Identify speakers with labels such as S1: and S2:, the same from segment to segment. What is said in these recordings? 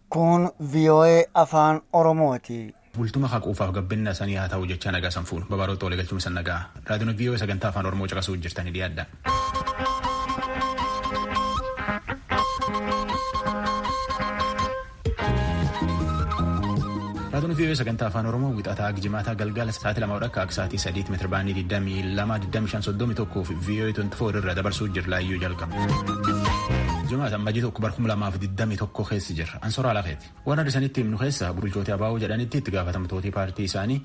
S1: Kun VOA afaan oromooti.
S2: Bultuma haquufaaf gabbinna sanii haa ta'u jecha nagaa sanfuun babaroota walii galchuun san nagaa raadiyoon VOA sagantaa afaan oromoo caqasuu jirtanii dhiyaadha. raadiyoon VOA sagantaa afaan oromoo wixataa gijimaataa galgala sa'aatii 2 akka sa'aatii 3 meetira baandii 22 fi VOA 24 irra dabarsuu jirlaayyuu jalqaba. Jumaataan majii tokko barkum 2021 keessa jira. Ansoora Alaaqeeti. Waan adda sanitti himnu keessa bulchootii abaa'uu jedhanitti itti gaafatamtoota paartii isaanii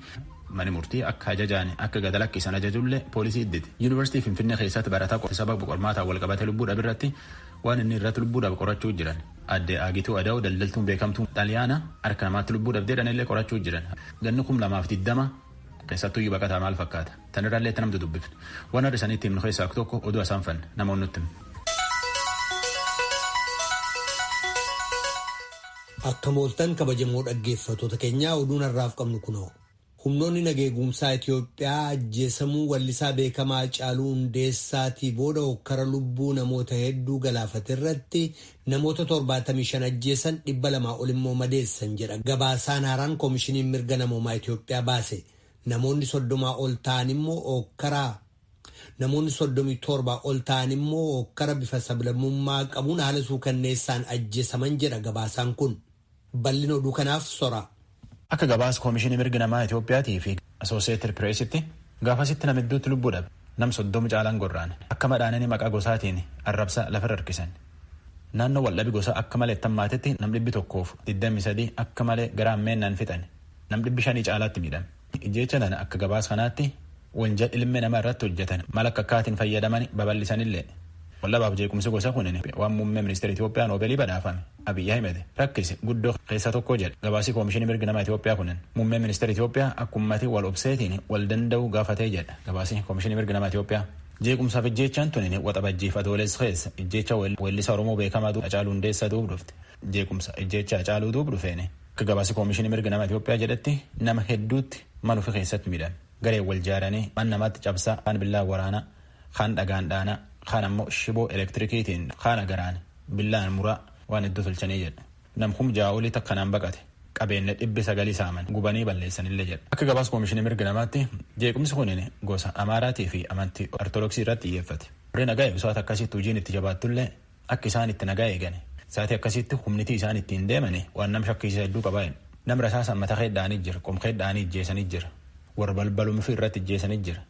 S2: mani murtii akka ajajaan akka gadalakki isaan ajajullee poolisii idditi. Yuunivarsiitii Finfinnee keessatti barataa sababa qormaataa wal qabatee lubbuudhaaf irratti waan inni irratti lubbuudhaaf qorachuu jiran. Addee Aagituu Adaa'u daldaltuun beekamtuun Xaaliyaana harka namaatti lubbuudhaaf jedhanillee qorachuu jiran. Ganni 2020 keessattuu baqataa maal fakkaata? Tanirraallee itti namtu dubbifne. Waan adda sanitti himnu keessaa tokko oduu isaan fanne namoonni nutti.
S3: Akka mooltan kabajamoo dhaggeeffattoota keenyaa oduun har'aaf qabnu kunoo. Humnoonni nageegumsaa Itoophiyaa ajjeesamuu wallisaa beekamaa Haacaaluu Hundeessaatii booda hokkara lubbuu namoota hedduu galaafate irratti namoota 75 ajjeesan 200 ol immoo madeessan jedha gabaasaan haaraan koomishiniin mirga namoomaa Itoophiyaa baase. Namoonni 30 ol ta'an immoo hokkaraa. Namoonni 37 ol ta'an immoo hokkara bifa sablammummaa qabuun haala suukanneessaan ajjeesaman jedha gabaasaan kun. Bal'ina oduu kanaaf sora.
S2: Akka gabaasa koomishinii mirga namaa Itoophiyaatii fi Associated Pressitti gaafasitti nama hedduutti lubbuudhaaf nam 30 caalaan gorraan akka madhaananii maqaa gosaatiin arrabsa lafa harkisan. Naannoo waldhabii gosa akka malee tammaatetti nam 123 akka malee gara ammeennan fixan nam 500 caalaatti miidhan. Ijjeecha lana akka gabaasa kanaatti wanjaa ilmi namaa irratti hojjetan mala akka akkaatiin fayyadaman babal'isanillee. Wallabaaf jeequmsi gosa kunin waan muummee ministeera Itoophiyaa Noobeelii badhaafame Abiyyi Ahmed rakkisi guddoo keessa tokko jedhe gabaasii koomishinii mirga namaa Itoophiyaa kunin muummee ministeera Itoophiyaa akkumatti wal obseetiin wal danda'uu gaafatee jedha gabaasii koomishinii mirga namaa Itoophiyaa. Jeequmsaaf ijjeechaan tunin waxabajjiif adoolessa keessa ijjeecha weellisa Oromoo beekamaa Haacaaluu Hundeessaa duub dhufte jeequmsa ijjeecha Haacaaluu duub dhufeene akka gabaasii koomishinii mirga namaa Itoophiyaa jedhetti nama hedduutti manuufi keessatti miidhan garee wal jaaranii man namaatti cabsaa kaan billaa waraanaa kaan dhagaan dhaanaa kaan ammoo shiboo elektirikiitiin kaan agaraan billaan muraa waan iddoo tolchanii jedha. Namkum jaa'olii takkanaan baqate qabeenya 900 saaman gubanii balleessanillee jedha. Akka gabaasa koomishinii mirga namaatti jeequmsi kunin gosa Amaaraatii fi amantii Ortodoksii irratti xiyyeeffate. Warreen nagaa eegsisoota akkasitti hojiin itti jabaattullee akka isaan itti nagaa eegane. Saatii akkasitti humnitii isaan ittiin deemane waan nam shakkisiisa hedduu qabaa'e. Nam rasaasa mataa heddaanii jira, qomka heddaanii ijjeessanii jira. Warra balbalumfi irratti ijjeessanii jira.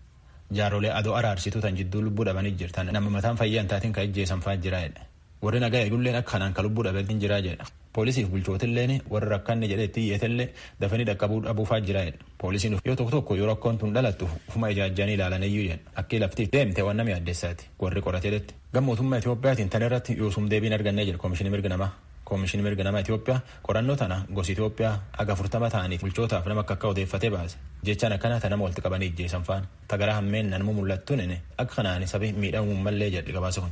S2: Jaarolee adoo araarsituu tan jidduu lubbuu dhabanii jirtan nama mataan fayyaan taatiin kan ijjeessan fa'aa jira jedha. Warri nagaa eegulleen akka kanaan kan lubbuu dhabeetiin jira jedha. Poolisiif bulchootilleen warri rakkanne jedhee itti iyyeetellee dafanii dhaqqabuu dhabuu fa'aa jira jedha. Poolisiin yoo tokko yoo rakkoon tun dhalattu ufuma ijaajjanii ilaalaniyyuu jedha. Akka laftiif deemte waan nama yaaddeessaati warri qorateetti. Gammootummaa Itoophiyaatiin tan irratti yoosum deebiin argannee jira koomishinii mirga namaa. Koomishinii mirga namaa Itoophiyaa qorannoo tana gosi Itoophiyaa aga 40 ta'anii bulchootaaf nama akka odeeffatee baase. Jechaan akkana ta nama walitti qabanii ijjeessan fa'aan tagaraa hammeen nama mul'attuun akka kanaan sabii miidhamuu mallee jedhe gabaasa kun.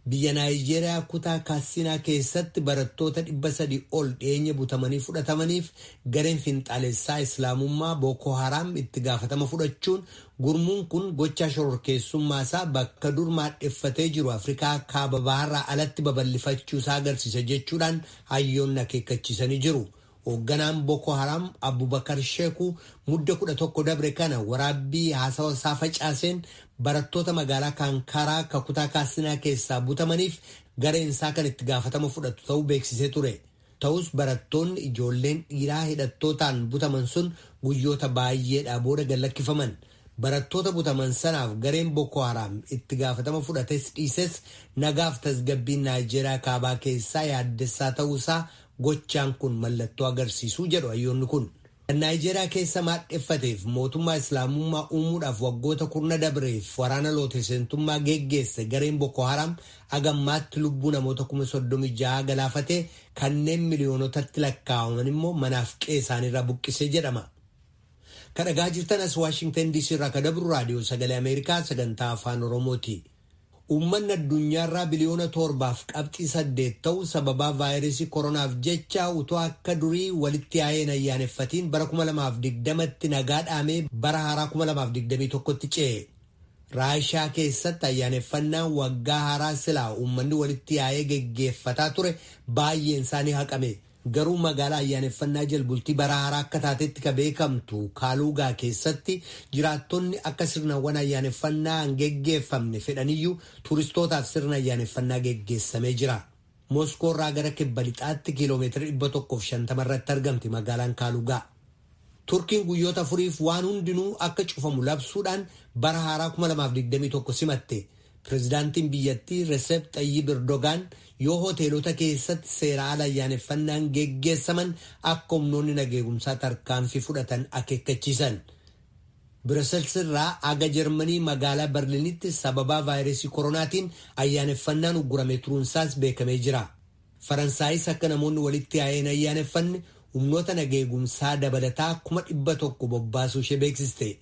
S3: Biyya Naayijeeriyaa kutaa Kaatsinaa keessatti barattoota 300 ol dhiyeenya butamanii fudhatamaniif gareen finxaalessaa Islaamummaa Boko Haram itti gaafatama fudhachuun gurmuun kun gochaa shororkeessummaa isaa bakka dur maadheffatee jiru Afrikaa kaaba baharraa alatti babal'ifachuu isaa agarsiisa jechuudhaan hayyoonni akeekkachiisanii jiru. Hoogganaan Boko Haram Abubakar Sheeku mudda 11 dabre kana waraabbii haasawa isaa facaaseen barattoota magaalaa Kankaraa kutaa Kaatsinaa keessaa butamaniif gareen isaa kan itti gaafatama fudhatu ta'uu beeksisee ture. Ta'us barattoonni ijoolleen dhiiraa hidhattootaan butaman sun guyyoota baay'eedhaa booda gallakkifaman. Barattoota butaman sanaaf gareen Boko Haram itti gaafatama fudhates dhiises nagaaf tasgabbiin Naayijeeriyaa kaabaa keessaa yaaddessaa ta'uusaa gochaan kun mallattoo agarsiisuu jedhu hayyoonni kun. Naayijeeriyaa keessa maadheffateef mootummaa Islaamummaa uumuudhaaf waggoota 10 dabreef waraana lootesentummaa geggeesse gareen Boko Haram agammaatti lubbuu namoota 36,000 galaafatee kanneen miliyoonotatti lakkaa'aman immoo manaaf qe'ee isaaniirraa buqqisee jedhama. Kan dhagaa jirtan as Waashingtan DC irraa kan dabru raadiyoo sagalee Ameerikaa sagantaa afaan Oromooti. Uummanni addunyaarraa biliyoona 7.8 ta'u sababaa vaayirasii koronaaf jecha utoo akka durii walitti yaa'een ayyaaneffatiin bara 2020tti nagaa dhaamee bara haaraa 2021tti ce'e. Raashiyaa keessatti ayyaaneffannaan waggaa haaraa silaa uummanni walitti yaa'ee geggeeffataa ture baay'een isaanii haqame. Garuu magaalaa ayyaaneffannaa jalbultii bara haaraa akka taatetti ka beekamtu Kaaluugaa keessatti jiraattonni akka sirnawwan ayyaaneffannaa hin geggeeffamne fedhaniyyuu turistootaaf sirna ayyaaneffannaa geggeessamee jira. Moskoo irraa gara kibba lixaatti kiiloomeetira 150 irratti argamti magaalaan Kaaluugaa. Turkiin guyyoota 4 waan hundinuu akka cufamu labsuudhaan bara haaraa 2021 simatte. Pireezidaantiin biyyattii Recep Tayyip Erdogan yoo hoteelota keessatti seera ala ayyaaneffannaan geggeessaman akka humnoonni nageegumsaa tarkaanfii fudhatan akeekkachiisan. Brussels irraa aga Jarmanii magaalaa Berliinitti sababaa vaayirasii koronaatiin ayyaaneffannaan uggurame turuunsaas beekamee jira. Faransaayis akka namoonni walitti yaa'een ayyaaneffanne humnoota nageegumsaa dabalataa 100,000 bobbaasuu ishee beeksiste.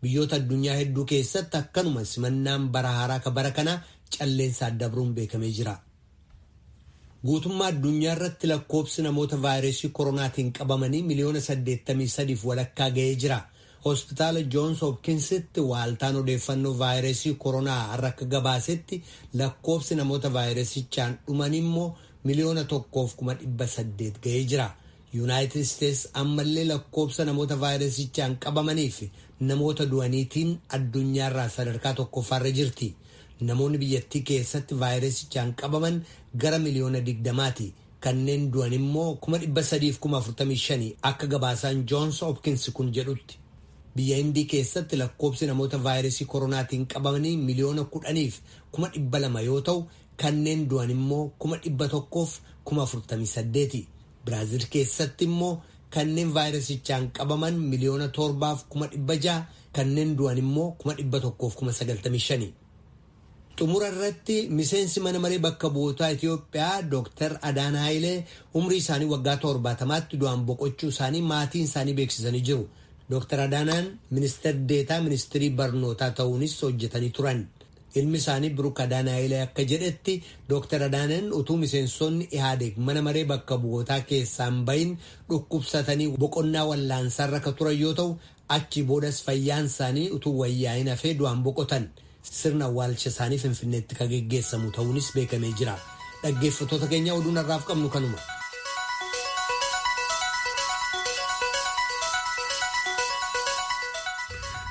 S3: Biyyoota addunyaa hedduu keessatti akkanuma simannaan bara haaraa ka bara kana calleensa dabruun beekamee jira. Guutummaa addunyaa irratti lakkoobsi namoota vaayirasii koronaatiin qabamanii miliyoona 83 walakkaa ga'ee jira. Hospitaala Johns Hopkinsitti waaltaan odeeffannoo vaayirasii koronaa har'a akka gabaasetti lakkoobsi namoota vaayirasichaan dhuman immoo miliyoona 1,800 ga'ee jira. United States ammallee lakkoobsa namoota vaayirasichaan qabamanii fi namoota du'aniitiin addunyaarraa sadarkaa tokkoffaarra jirti. Namoonni biyyattii keessatti vaayirasichaan qabaman gara miliyoona 20ti. Kanneen du'an immoo 345 akka gabaasaan Johns Hopkins kun jedhutti. Biyya Hindii keessatti lakkoobsi namoota vaayirasii koronaatiin qabamanii miliyoona 10,200 yoo ta'u kanneen du'an immoo 100,148. Biraazil keessatti immoo kanneen vaayirasichaan qabaman miliyoona 7,600 kanneen du'an immoo 195. Xumura irratti miseensi mana maree bakka bu'ootaa Itoophiyaa Dr. Adaan Haayilee umrii isaanii waggaa 70tti du'aan boqochuu isaanii maatiin isaanii beeksisanii jiru. Dr. Adaanaan ministeera deetaa ministirii barnootaa ta'uunis hojjetanii turan. Ilmi isaanii Biruk Adaan Haayilee akka jedhetti Dr. Adaanaan utuu miseensonni Ihaadeeg mana maree bakka bu'ootaa keessaan bahin dhukkubsatanii boqonnaa wallaansarra ka turan yoo ta'u achi boodas fayyaan isaanii utuu wayyaa'in hafee du'aan boqotan. Sirna awwaalcha isaanii Finfinneetti ka geggeessamu ta'uunis beekamee jira. Dhaggeeffattoota keenya oduun har'aaf qabnu kanuma.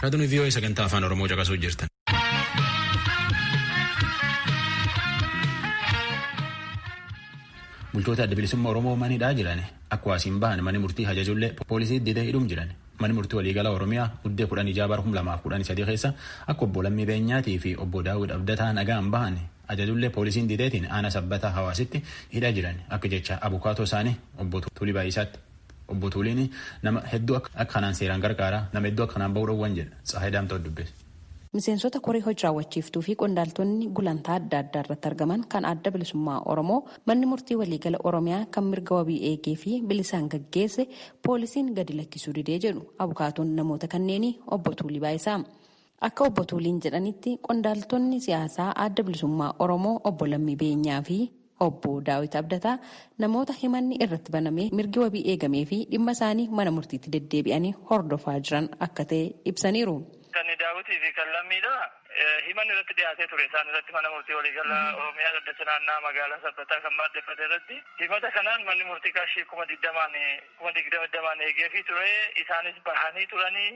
S2: Raadiyoo VOA sagantaa afaan Oromoo caqasuu jirtan. Bulchoota adda bilisummaa Oromoo manidhaa jiran akka waasiin bahan manni murtii ajajullee poolisii didee hidhuum jiran. Manni murtii waliigala Oromiyaa Uddee 16/2013 keessa akka obbo Lammii Beenyaatii fi obbo Daawud Abdataa nagaan bahan ajajullee poolisiin dideetiin aana sabbataa hawaasitti hidhaa jiran akka jecha abukaatoo isaanii obbo Tuulii Baay'isaatti. Obbo Tuuliin nama hedduu akka kanaan seeraan gargaaraa nama hedduu akka kanaan bahuu dhowwan jedha. Tsaahay Daamtoo dubbise.
S4: Miseensota koree hojii raawwachiiftuu fi qondaaltonni gulantaa adda addaa irratti argaman kan adda bilisummaa Oromoo manni murtii waliigala Oromiyaa kan mirga wabii eegee fi bilisaan gaggeesse poolisiin gadi lakkisuu didee jedhu abukaatoon namoota kanneenii obbo Tuulii Baayisaa. Akka obbo Tuuliin jedhanitti qondaaltonni siyaasaa adda bilisummaa Oromoo obbo Lammii Beenyaa fi obbo Daawit Abdataa namoota himanni irratti banamee mirgi wabii eegamee fi dhimma isaanii mana murtiitti deddeebi'anii hordofaa jiran akka ta'e ibsaniiru.
S5: Kan Daawutii fi kan Lammiidha himanni irratti dhiyaatee ture isaan irratti mana murtii waliigala Oromiyaa dhaddacha naannaa magaalaa Sabbataa kan maaddeeffate irratti himata kanaan manni murtii qarshii 20,000 eegeefii ture isaanis bahanii turanii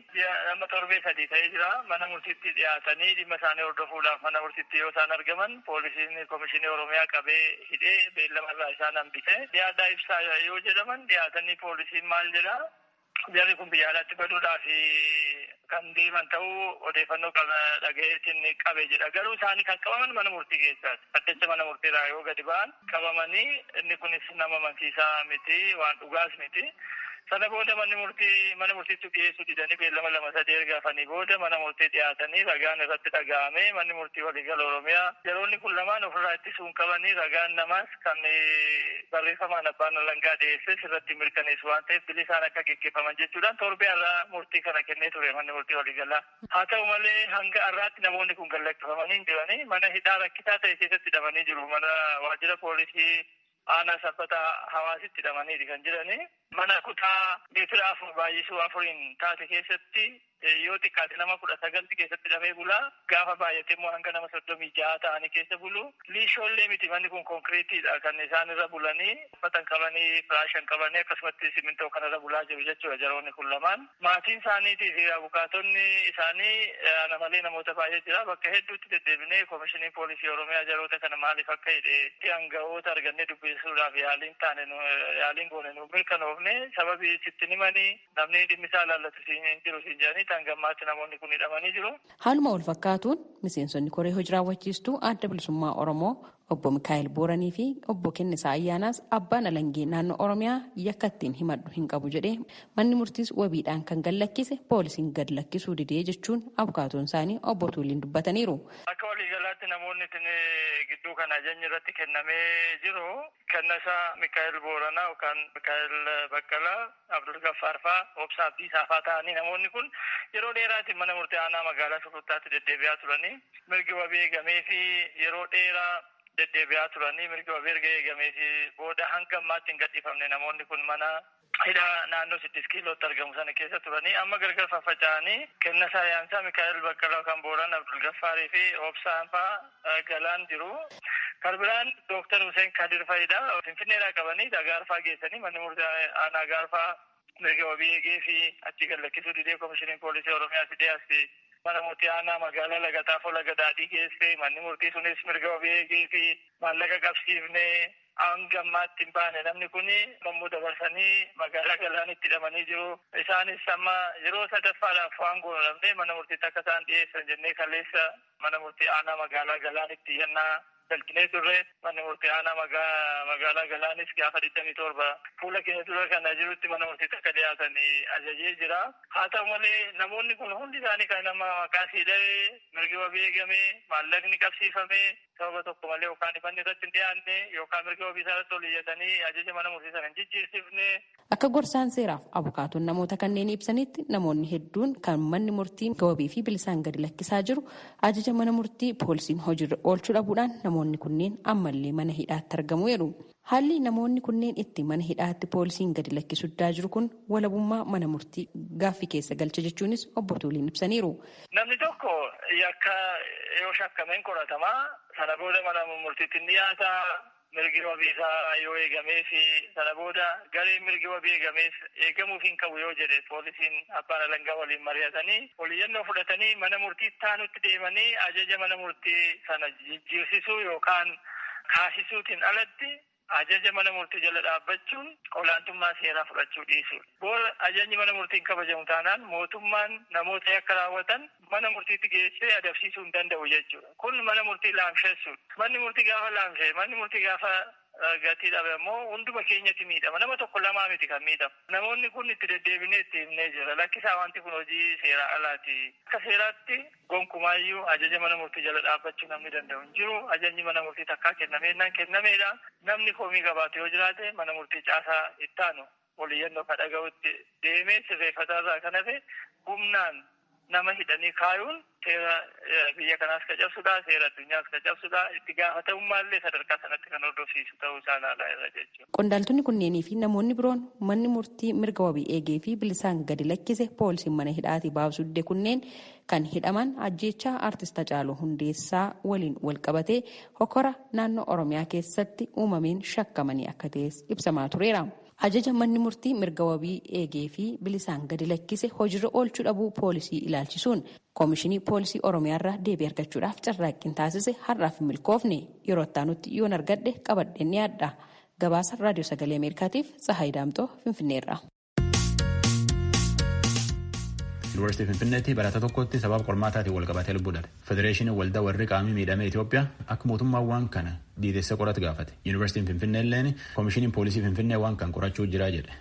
S5: amma torbee 3 ta'ee jira mana murtiitti dhiyaatanii dhimma isaanii hordofuudhaaf mana murtiitti yoo isaan argaman poolisiin komishinii Oromiyaa qabee hidhee beellamarraa isaan hambise dhiyaadhaa ibsaa yoo jedhaman dhiyaatanii poolisiin maal jedha jarri kun biyya alaatti baduudhaaf kan deeman ta'uu odeeffannoo dhagayeetiin qabe jedha. Garuu isaanii kan qabaman mana murtii keessaati. Dhaddacha mana murtiirraa yoo gadi ba'an qabamanii inni kunis nama amansiisaa miti waan dhugaas miti. Sana booda mana murtiitti dhiyeessuu didanii beellama 2-3 ergaafanii booda mana murtii dhiyaatanii ragaan irratti dhaga'amee manni murtii waliigala Oromiyaa yeroonni kun lamaan ofirraa ittisuun qabanii ragaan namaas kan barreeffamaan abbaan alangaa dhiyeesses irratti mirkaneessu waan ta'eef bilisaan akka geggeeffaman jechuudhaan torbee irraa murtii kana kennee ture manni murtii waliigalaa. Haa ta'u malee hanga har'aatti namoonni kun gallakkifamanii jiranii mana hidhaa rakkisaa ta'e keessatti hidhamanii jiru. Mana waajjira poolisii aanaa sabbataa hawaasitti hidhamaniiti kan jiranii. mana kutaa meetira 4 baay'isuu 4 taate keessatti yoo xiqqaate nama 19 keessatti hidhamee bulaa gaafa baay'ate immoo hanga nama 36 ta'anii keessa bulu liishoollee miti manni kun konkiriitiidha kan isaan irra bulanii uffata qabanii firaashan qabanii akkasumatti simintoo kanarra bulaa jiru jechuudha jaroonni kun lamaan maatiin isaaniitii fi abukaatonni isaanii ana malee namoota baay'ee jira bakka hedduutti deddeebinee komishinii poolisii oromiyaa jaroota kana maaliif akka hidhe aangawoota argannee dubbisuudhaaf yaaliin goone nu mirkanoofne sababii sitti himanii namni dhimmisaa laallatu jiru siin jedhanii tangammaatti namoonni kun hidhamanii jiru.
S4: Haaluma wal fakkaatuun miseensonni koree hojii raawwachiistuu adda bilisummaa Oromoo obbo Mikaa'el Booranii fi obbo Kennisaa Ayyaanaas abbaan alangee naannoo Oromiyaa yakka ittiin himadhu hin qabu jedhee manni murtiis wabiidhaan kan gallakkise poolisiin gad lakkisuu didee jechuun abukaatoon isaanii obbo Tuuliin dubbataniiru.
S5: Akka waliigalaatti namoonni gidduu kana ajajni irratti kennamee jiru Kennisaa Mikaa'el Booranaa yookaan Mikaa'el Baqqalaa Abdul Gaffaar fa'aa obsaa fi saafaa ta'anii namoonni kun yeroo dheeraatiin mana murtii aanaa magaalaa Sulultaatti deddeebi'aa turanii mirgi wabii eegamee fi yeroo dheeraa deddeebi'aa turanii mirgi wabii erga eegamee fi booda hanga ammaatti hin gadhiifamne namoonni kun mana hidhaa naannoo 6 kiilootti argamu sana keessa turanii amma gargar faffaca'anii Kennisaa Ayyaansaa Mikaa'el Baqqalaa kan Booran Abdul Gaffaarii fi obsaan fa'aa galaan jiru. Karbiraan Dooktar Hussein Kadir Fayyidaa Finfinneedhaa qabanii Gaarfaa geessanii manni murtii aanaa Gaarfaa mirga wabii eegee fi achi gad lakkisuu didee komishiniin poolisii Oromiyaa fidee as mana murtii aanaa magaalaa Lagataafoo Lagadaadhii geesse manni murtii sunis mirga wabii eegee fi maallaqa qabsiifnee hanga ammaatti hin baane namni kun yommuu dabarsanii magaalaa Galaanitti hidhamanii jiru. Isaanis amma yeroo sadaffaadhaaf waan goonamne mana murtiitti akka isaan dhiyeessan jennee kaleessa mana murtii aanaa magaalaa Galaanitti yennaa galchinee turre manni murtii aanaa magaalaa Galaanis gaafa 27 fuula keenya dura kana jirutti mana murtiitti akka dhiyaatanii ajajee jira. Haa ta'u malee namoonni kun hundi isaanii kan nama maqaa siidhee mirgi wabii eegamee maallaqni qabsiifamee sababa tokko malee yookaan ifanni irratti hin dhiyaanne yookaan mirga wabii isaarratti ol iyyatanii ajaja mana murtii sana hin jijjiirsifne.
S4: Akka gorsaan seeraaf abukaatoon namoota kanneen ibsanitti namoonni hedduun kan manni murtii wabii fi bilisaan gadi lakkisaa jiru ajaja mana murtii poolisiin hojiirra oolchuu dhabuudhaan namoonni kunneen ammallee mana hidhaatti argamu jedhu. Haalli namoonni kunneen itti mana hidhaatti poolisiin gadi lakkisuuddaa jiru kun walabummaa mana murtii gaaffii keessa galcha jechuunis obbo Tuuliin ibsaniiru.
S5: Namni tokko yakka yoo shakkameen qoratamaa sana booda mana murtiitti dhiyaata. Mirgi wabii isaa yoo eegamee fi sana booda gareen mirgi wabii eegamees eegamuuf hin qabu yoo jedhe poolisiin abbaan alangaa waliin mari'atanii oliyyannoo fudhatanii mana murtii taanutti deemanii ajaja mana murtii sana jijjiirsisuu yookaan kaasisuutiin alatti ajaja mana murtii jala dhaabbachuun olaantummaa seeraa fudhachuu dhiisu. Booda ajajni mana murtiin kabajamu taanaan mootummaan namoota yakka raawwatan mana murtiitti geessee adabsiisuu hin danda'u jechuudha. Kun mana murtii laamsheessuudha. Manni murtii gaafa laamshee, manni murtii gaafa gatii dhabe immoo hunduma keenyatti miidhama. Nama tokko lamaa miti kan miidhamu. Namoonni kun itti deddeebinee itti himnee jira. Lakkisaa wanti kun hojii seeraa alaati. Akka seeraatti gonkumaayyuu ajaja mana murtii jala dhaabbachuu namni danda'u hin jiru. Ajajni mana murtii takkaa kennameedha. Namni komii qabaatu yoo jiraate mana murtii caasaa ittaanu oliyyannoo ka dhaga'utti deemee sirreeffataarraa kan hafe humnaan nama hidhanii kaayuun seera biyya kanaas ka cabsudha, seera addunyaas ka cabsudha. Itti gaafatamummaa sadarkaa sanatti kan hordofsiisu ta'uu isaa ilaalaa irra jechuudha.
S4: Qondaaltonni kunneenii fi namoonni biroon manni murtii mirga wabii eegee fi bilisaan gadi lakkise poolisiin mana hidhaatii baasuu dide kunneen kan hidhaman ajjeechaa aartist Hacaaluu Hundeessaa waliin wal qabatee hokora naannoo Oromiyaa keessatti uumameen shakkamanii akka ta'es ibsamaa tureera. Ajaja manni murtii mirga wabii eegee fi bilisaan gadi lakkise hojiirra oolchuu dhabuu poolisii ilaalchisuun koomishinii poolisii Oromiyaarraa deebii argachuudhaaf carraaqqiin taasise har'aaf milkoofne yeroo itti yoon argadhe qabadheen ni yaadda. Gabaasa raadiyoo sagalee Ameerikaatiif Tsahaay Daamtoo Finfinneerra.
S2: Yuunivarsiitii Finfinneetti barataa tokkotti sababa qormaataatiin wal qabatee lubbuudhaan Federeeshinii Waldaa Warri Qaamii Miidhamee Itoophiyaa akka mootummaan waan kana diidessee qoratu gaafate. Yuunivarsiitiin Finfinnee illeen koomishiniin poolisii Finfinnee waan kan qorachuu jira jedhe.